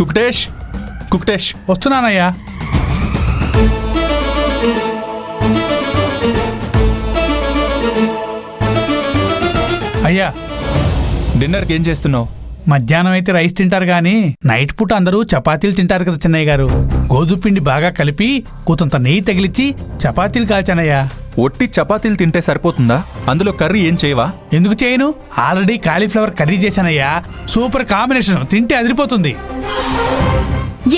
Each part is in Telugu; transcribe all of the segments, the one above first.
కుక్టేష్ కుక్టేష్ వస్తున్నానయ్యా. అయ్యా, డిన్నర్కి ఏం చేస్తున్నావు? మధ్యాహ్నం అయితే రైస్ తింటారు గాని నైట్ పూట అందరూ చపాతీలు తింటారు కదా చిన్నయ్య గారు. గోధుమ పిండి బాగా కలిపి కూతంత నెయ్యి తగిలిచ్చి చపాతీలు కాల్చానయ్యా. ఒట్టి చపాతీలు తింటే సరిపోతుందా? అందులో కర్రీ ఏం చేయవా? ఎందుకు చేయను? ఆల్రెడీ కాలీఫ్లవర్ కర్రీ చేశానయ్యా. సూపర్ కాంబినేషన్, తింటే అదిరిపోతుంది.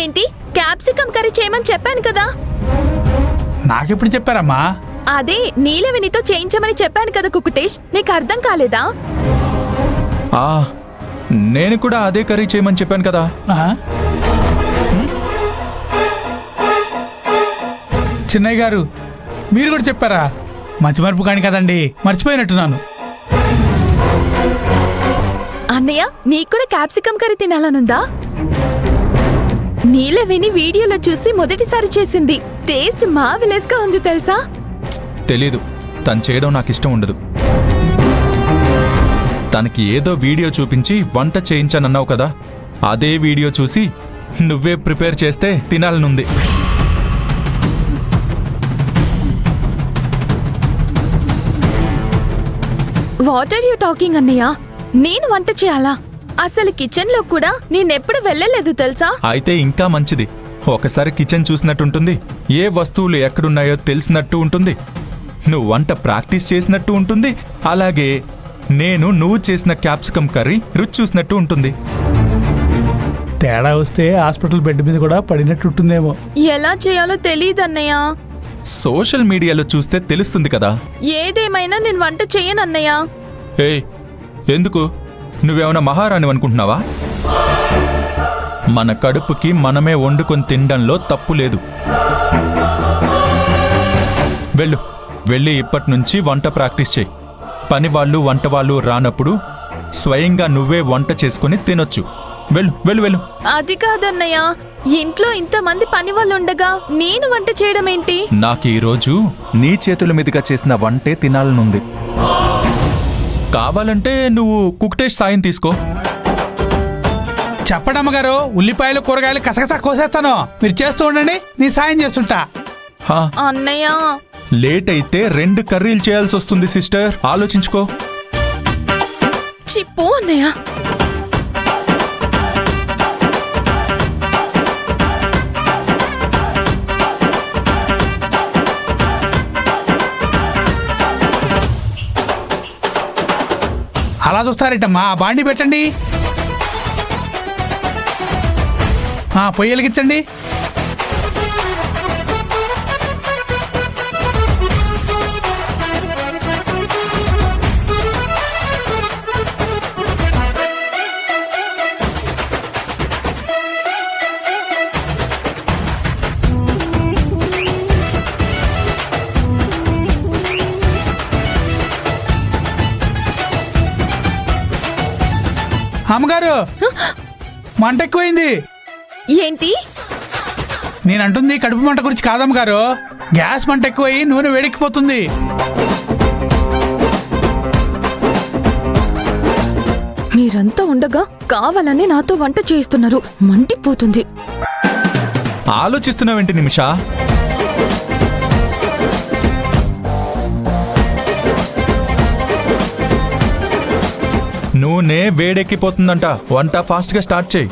ఏంటి క్యాప్సికం కర్రీ చేయమని చెప్పాను కదా. నాకెప్పుడు చెప్పారమ్మా? అదే నీలవేణితో చేయించమని చెప్పాను కదా కుకుటేష్, నీకు అర్థం కాలేదా? నేను కూడా అదే కర్రీ చేయమని చెప్పాను కదా. చిన్నయ్య గారు మీరు కూడా చెప్పారా? మంచి మరుపు కాని కదండి, మర్చిపోయినట్టున్నాను. అన్నయ్య నీకు కూడా క్యాప్సికం కర్రీ తినాలనుందా? నీలవేణి వీడియోలో చూసి మొదటిసారి చేసింది. టేస్ట్ మార్వెలస్ గా ఉంది తెలుసా? తెలీదు, తను చేయడం నాకు ఇష్టం ఉండదు. తనకి ఏదో వీడియో చూపించి వంట చేయించానన్నావు కదా, అదే వీడియో చూసి నువ్వే ప్రిపేర్ చేస్తే తినాలనుంది. వాట్ ఆర్ యూ టాకింగ్ అన్నయ్య? నేను వంట చేయాలా? అసలు కిచెన్ లో కూడా నేనెప్పుడు వెళ్ళలేదు తెలుసా? అయితే ఇంకా మంచిది. ఒకసారి కిచెన్ చూసినట్టుంటుంది, ఏ వస్తువులు ఎక్కడున్నాయో తెలిసినట్టు ఉంటుంది, నువ్వు వంట ప్రాక్టీస్ చేసినట్టు ఉంటుంది, అలాగే నువ్వు చేసిన క్యాప్సికం కర్రీ రుచి చూసినట్టు ఉంటుంది. తేడా వస్తే హాస్పిటల్ బెడ్ మీద కూడా పడినట్టుంటుందేమో. ఎలా చేయాలో తెలియదన్నయ్య. సోషల్ మీడియాలో చూస్తే తెలుస్తుంది కదా. ఏదేమైనా నేను వంట చేయనన్నయ్య. ఏయ్, ఎందుకు? నువ్వేమైనా మహారాణి అనుకుంటున్నావా? మన కడుపుకి మనమే వండుకొని తినడంలో తప్పు లేదు. వెళ్ళి ఇప్పటి నుంచి వంట ప్రాక్టీస్ చేయి. పనివాళ్ళు వంటవాళ్ళు రానప్పుడు స్వయంగా నువ్వే వంట చేసుకుని తినొచ్చు. వెళ్ళు. అది కాదన్నయ్య, ఇంట్లో ఇంతమంది పని వాళ్ళు ఉండగా నేను వంట చేయడం ఏంటి? నాకు ఈరోజు నీ చేతుల మీదుగా చేసిన వంటే తినాలనుంది. కావాలంటే నువ్వు కుక్టేష్ సాయం తీసుకో. చెప్పడమ్మగారు, ఉల్లిపాయలు కూరగాయలు కసకసా కోసేస్తాను, మీరు చేస్తూ ఉండండి, నీ సాయం చేస్తుంటా. అన్నయ్య లేట్ అయితే 2 కర్రీలు చేయాల్సి వస్తుంది సిస్టర్, ఆలోచించుకో. చిప్పు అన్నయ్య. అలా చూస్తారేటమ్మా, బాండి పెట్టండి, పొయ్యి వెలిగించండి. అమ్మగారు, మంట ఎక్కువైంది. ఏంటి? నేనంటుంది కడుపు మంట గురించి కాదమ్మగారు, గ్యాస్ మంట ఎక్కువయి నూనె వేడెక్కిపోతుంది. మీరంతా ఉండగా కావాలని నాతో వంట చేస్తున్నారు, మండిపోతుంది. ఆలోచిస్తున్నావేంటి నిమిషా? నూనె వేడెక్కిపోతుందంట, వంట ఫాస్ట్ గా స్టార్ట్ చేయి.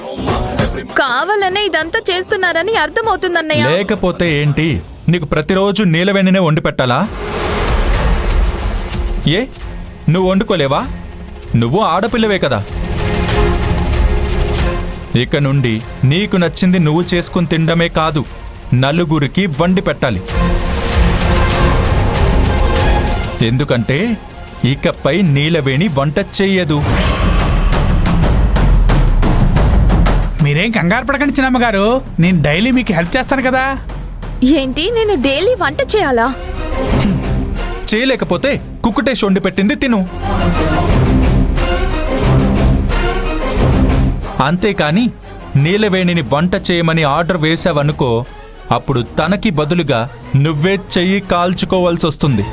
కావాలనే ఇదంతా చేస్తున్నారని అర్థమవుతుందన్నయ్య. లేకపోతే ఏంటి, నీకు ప్రతిరోజు నీలవేణినే వండి పెట్టాలా? ఏ, నువ్వు వండుకోలేవా? నువ్వు ఆడపిల్లవే కదా. ఇక నుండి నీకు నచ్చింది నువ్వు చేసుకుని తినడమే కాదు, నలుగురికి వండి పెట్టాలి. ఎందుకంటే ఇకపై నీలవేణి వంట చెయ్యదు. మీరేం కంగారు పడకండి చిన్నమ్మగారు, నేను డైలీ మీకు హెల్ప్ చేస్తాను కదా. ఏంటి, నేను డైలీ వంట చేయాలా? చేయలేకపోతే కుక్కుటేష్ వండి పెట్టింది తిను. అంతేకాని నీలవేణిని వంట చేయమని ఆర్డర్ వేశావనుకో, అప్పుడు తనకి బదులుగా నువ్వే చెయ్యి కాల్చుకోవాల్సి వస్తుంది.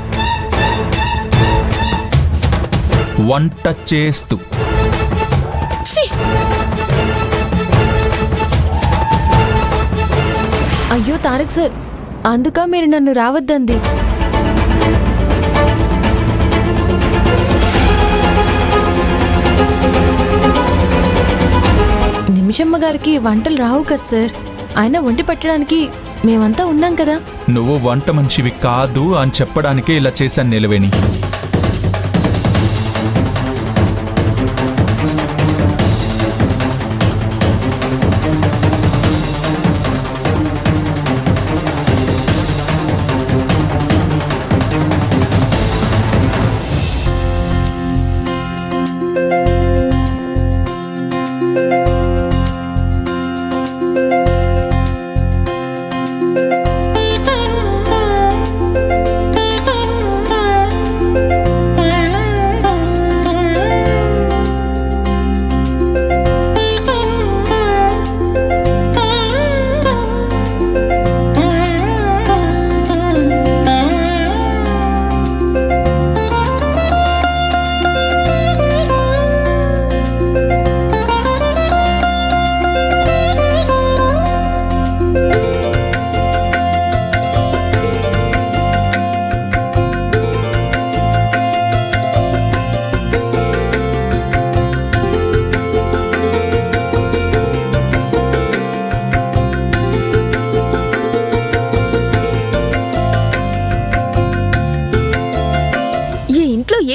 వంట చేస్తూ. అయ్యో తారక్ సార్, అందుక మీరు నన్ను రావద్దంది. నిమిషమ్మ గారికి వంటలు రావు కదా సార్. ఆయన వండి పెట్టడానికి మేమంతా ఉన్నాం కదా. నువ్వు వంట మనిషివి కాదు అని చెప్పడానికే ఇలా చేశాను నీలవేణి.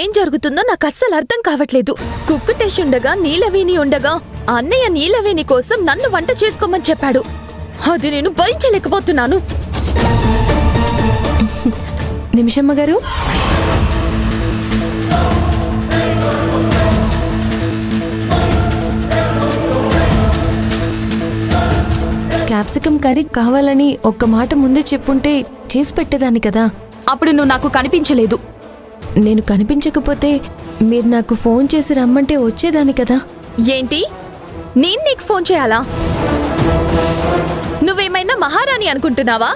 ఏం జరుగుతుందో నాకు అస్సలు అర్థం కావట్లేదు. కుక్కుటేష్ ఉండగా నీలవేణి ఉండగా అన్నయ్య నీలవేణి కోసం నన్ను వంట చేసుకోమని చెప్పాడు. అది నేను భరించలేకపోతున్నాను. నిమిషమ్మ గారు, క్యాప్సికమ్ కర్రీ కావాలని ఒక్క మాట ముందే చెప్పుంటే చేసి పెట్టేదాన్ని కదా. అప్పుడు నువ్వు నాకు కనిపించలేదు. నేను కనిపించకపోతే మీరు నాకు ఫోన్ చేసి రమ్మంటే వచ్చేదాన్ని కదా. ఏంటి, నేను నీకు ఫోన్ చేయాలా? నువ్వేమైనా మహారాణి అనుకుంటున్నావా?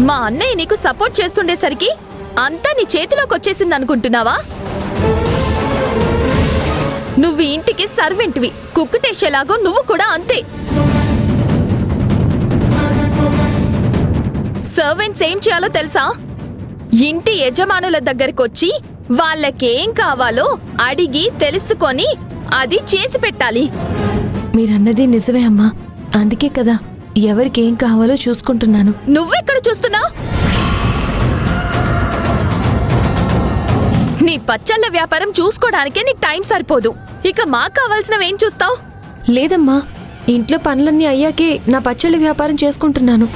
మా అన్నయ్య నీకు సపోర్ట్ చేస్తుండేసరికి అంతా నీ చేతిలోకి వచ్చేసింది అనుకుంటున్నావా? నువ్వు ఇంటికి సర్వెంట్వి, కుక్కుటేసేలాగో నువ్వు కూడా అంతే. సర్వెంట్స్ ఏం చేయాలో తెలుసా? ఇంటి యజమానుల దగ్గరకొచ్చి వాళ్ళకేం కావాలో అడిగి తెలుసుకొని అది చేసి పెట్టాలి. మీరన్నది నిజమే అమ్మా. అందుకే కదా ఎవరికేం కావాలో చూసుకుంటున్నాను. నువ్వెక్కడ చూస్తున్నావు? నీ పచ్చళ్ళ వ్యాపారం చూసుకోవడానికే నీకు టైం సరిపోదు. ఇక మాకు కావాల్సినవేం చూస్తావు? లేదమ్మా, ఇంట్లో పనులన్నీ అయ్యాకే నా పచ్చళ్ళ వ్యాపారం చేసుకుంటున్నాను.